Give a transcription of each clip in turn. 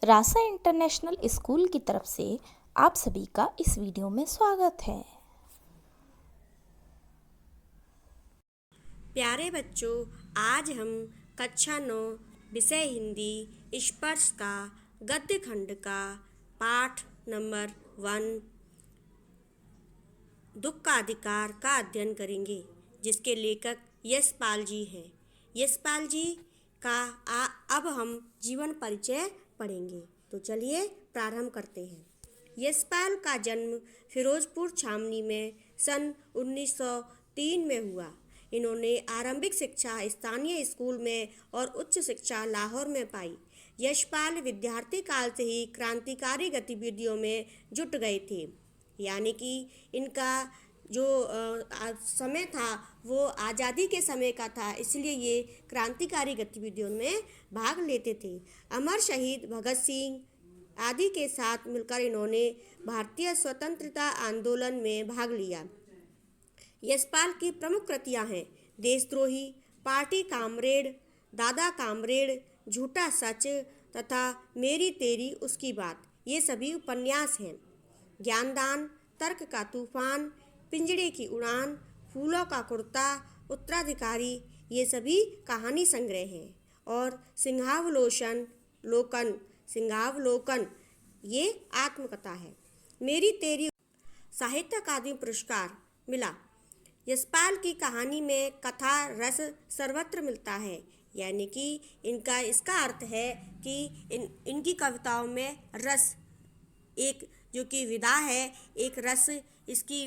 रासा international school की तरफ से आप सभी का इस वीडियो में स्वागत है। प्यारे बच्चों, आज हम कक्षा 9 विषय हिंदी स्पर्श का गद्य खंड का पाठ नंबर 1 दुख का अधिकार का अध्ययन करेंगे, जिसके लेखक यशपाल जी हैं। यशपाल जी का अब हम जीवन परिचय पढ़ेंगे। तो चलिए प्रारंभ करते हैं। यशपाल का जन्म फिरोजपुर छावनी में सन 1903 में हुआ। इन्होंने आरंभिक शिक्षा स्थानीय स्कूल में और उच्च शिक्षा लाहौर में पाई। यशपाल विद्यार्थी काल से ही क्रांतिकारी गतिविधियों में जुट गए थे, यानी कि इनका जो समय था वो आज़ादी के समय का था, इसलिए ये क्रांतिकारी गतिविधियों में भाग लेते थे। अमर शहीद भगत सिंह आदि के साथ मिलकर इन्होंने भारतीय स्वतंत्रता आंदोलन में भाग लिया। यशपाल की प्रमुख कृतियां हैं देशद्रोही, पार्टी कामरेड, दादा कामरेड, झूठा सच तथा मेरी तेरी उसकी बात। ये सभी उपन्यास हैं। ज्ञानदान, तर्क का तूफान, पिंजड़े की उड़ान, फूलों का कुर्ता, उत्तराधिकारी, ये सभी कहानी संग्रह हैं। और सिंहावलोकन ये आत्मकथा है। मेरी तेरी साहित्य अकादमी पुरस्कार मिला। यशपाल की कहानी में कथा रस सर्वत्र मिलता है, यानी कि इसका अर्थ है कि इनकी कविताओं में रस, एक जो कि विधा है, एक रस, इसकी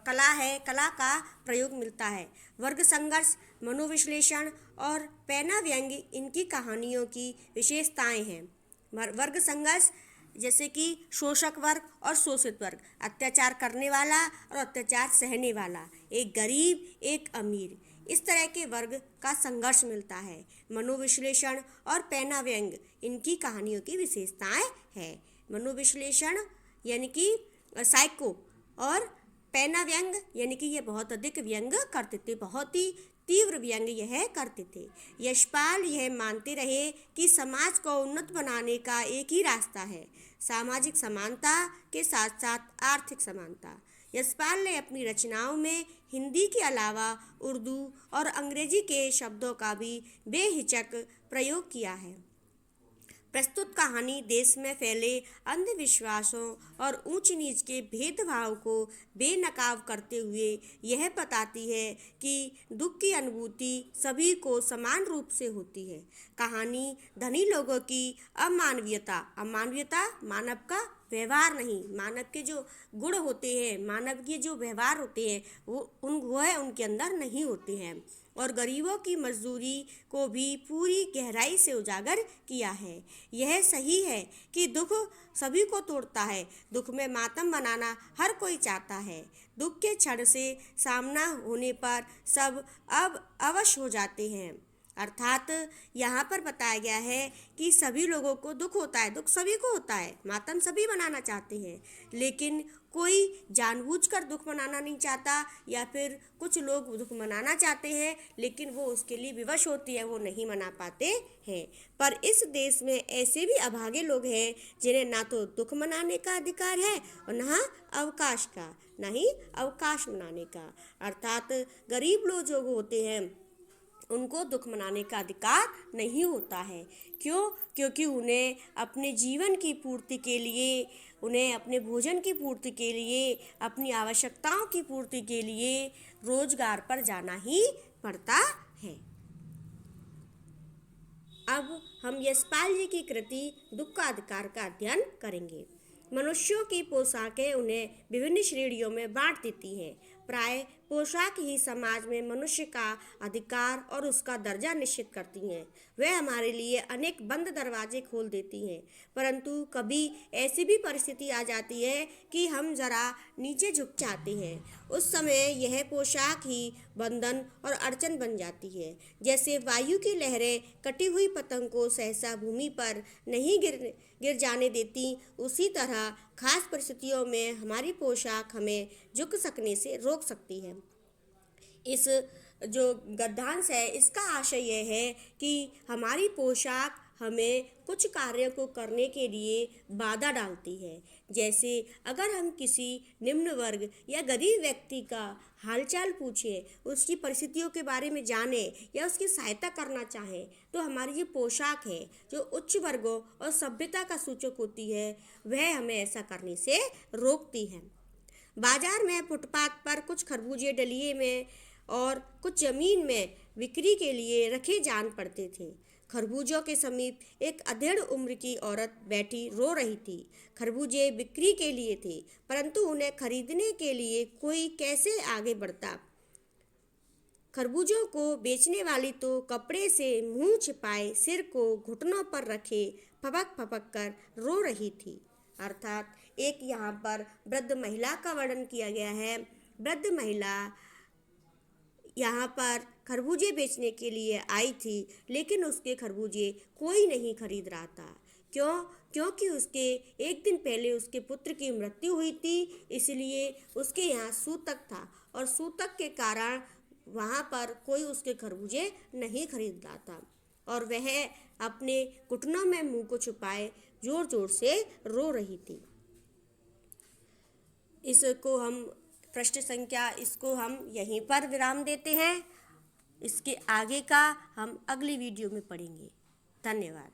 कला है, कला का प्रयोग मिलता है। वर्ग संघर्ष, मनोविश्लेषण और पैना व्यंग्य इनकी कहानियों की विशेषताएं हैं। वर्ग संघर्ष जैसे कि शोषक वर्ग और शोषित वर्ग, अत्याचार करने वाला और अत्याचार सहने वाला, एक गरीब एक अमीर, इस तरह के वर्ग का संघर्ष मिलता है। मनोविश्लेषण और पैना व्यंग्य इनकी कहानियों की विशेषताएं हैं। मनोविश्लेषण यानी कि साइको, और पैना व्यंग्य यानी कि ये बहुत अधिक व्यंग्य करते थे, बहुत ही तीव्र व्यंग्य यह करते थे। यशपाल यह मानते रहे कि समाज को उन्नत बनाने का एक ही रास्ता है, सामाजिक समानता के साथ साथ आर्थिक समानता। यशपाल ने अपनी रचनाओं में हिंदी के अलावा उर्दू और अंग्रेजी के शब्दों का भी बेहिचक प्रयोग किया है। प्रस्तुत कहानी देश में फैले अंधविश्वासों और ऊंच नीच के भेदभाव को बेनकाब करते हुए यह बताती है कि दुख की अनुभूति सभी को समान रूप से होती है। कहानी धनी लोगों की अमानवीयता मानव का व्यवहार नहीं, मानव के जो गुण होते हैं, मानव के जो व्यवहार होते हैं वो उनके अंदर नहीं होते हैं, और गरीबों की मजदूरी को भी पूरी गहराई से उजागर किया है। यह सही है कि दुख सभी को तोड़ता है, दुख में मातम मनाना हर कोई चाहता है। दुख के क्षण से सामना होने पर सब अब अवश्य हो जाते हैं। अर्थात यहाँ पर बताया गया है कि सभी लोगों को दुख होता है, दुख सभी को होता है, मातम सभी मनाना चाहते हैं, लेकिन कोई जानबूझकर दुख मनाना नहीं चाहता, या फिर कुछ लोग दुख मनाना चाहते हैं लेकिन वो उसके लिए विवश होती है, वो नहीं मना पाते हैं। पर इस देश में ऐसे भी अभागे लोग हैं जिन्हें ना तो दुख मनाने का अधिकार है और ना अवकाश मनाने का। अर्थात गरीब लोग जो होते हैं उनको दुख मनाने का अधिकार नहीं होता है। क्यों? क्योंकि उन्हें अपने जीवन की पूर्ति के लिए, उन्हें अपने भोजन की पूर्ति के लिए, अपनी आवश्यकताओं की पूर्ति के लिए रोजगार पर जाना ही पड़ता है। अब हम यशपाल जी की कृति दुख का अधिकार का अध्ययन करेंगे। मनुष्यों की पोशाकें उन्हें विभिन्न श्रेणियों में बांट देती हैं। प्राय पोशाक ही समाज में मनुष्य का अधिकार और उसका दर्जा निश्चित करती हैं। वे हमारे लिए अनेक बंद दरवाजे खोल देती हैं, परंतु कभी ऐसी भी परिस्थिति आ जाती है कि हम जरा नीचे झुक जाते हैं। उस समय यह पोशाक ही बंधन और अड़चन बन जाती है। जैसे वायु की लहरें कटी हुई पतंग को सहसा भूमि पर नहीं गिर जाने देती, उसी तरह खास परिस्थितियों में हमारी पोशाक हमें झुक सकने से रोक सकती है। इस जो गद्यांश है इसका आशय यह है कि हमारी पोशाक हमें कुछ कार्य को करने के लिए बाधा डालती है। जैसे अगर हम किसी निम्न वर्ग या गरीब व्यक्ति का हालचाल पूछें, उसकी परिस्थितियों के बारे में जानें या उसकी सहायता करना चाहें, तो हमारी ये पोशाक है जो उच्च वर्गों और सभ्यता का सूचक होती है, वह हमें ऐसा करने से रोकती है। बाजार में फुटपाथ पर कुछ खरबूजे डलिए में और कुछ जमीन में बिक्री के लिए रखे जान पड़ते थे। खरबूजों के समीप एक अधेड़ उम्र की औरत बैठी रो रही थी। खरबूजे बिक्री के लिए थे, परंतु उन्हें खरीदने के लिए कोई कैसे आगे बढ़ता। खरबूजों को बेचने वाली तो कपड़े से मुंह छिपाए सिर को घुटनों पर रखे फपक फपक कर रो रही थी। अर्थात एक यहाँ पर वृद्ध महिला का वर्णन किया गया है। वृद्ध महिला यहाँ पर खरबूजे बेचने के लिए आई थी, लेकिन उसके खरबूजे कोई नहीं खरीद रहा था। क्योंकि उसके एक दिन पहले उसके पुत्र की मृत्यु हुई थी, इसलिए उसके यहाँ सूतक था और सूतक के कारण वहाँ पर कोई उसके खरबूजे नहीं खरीद रहा था और वह अपने घुटनों में मुंह को छुपाए जोर जोर से रो रही थी। इसको हम यहीं पर विराम देते हैं। इसके आगे का हम अगली वीडियो में पढ़ेंगे। धन्यवाद।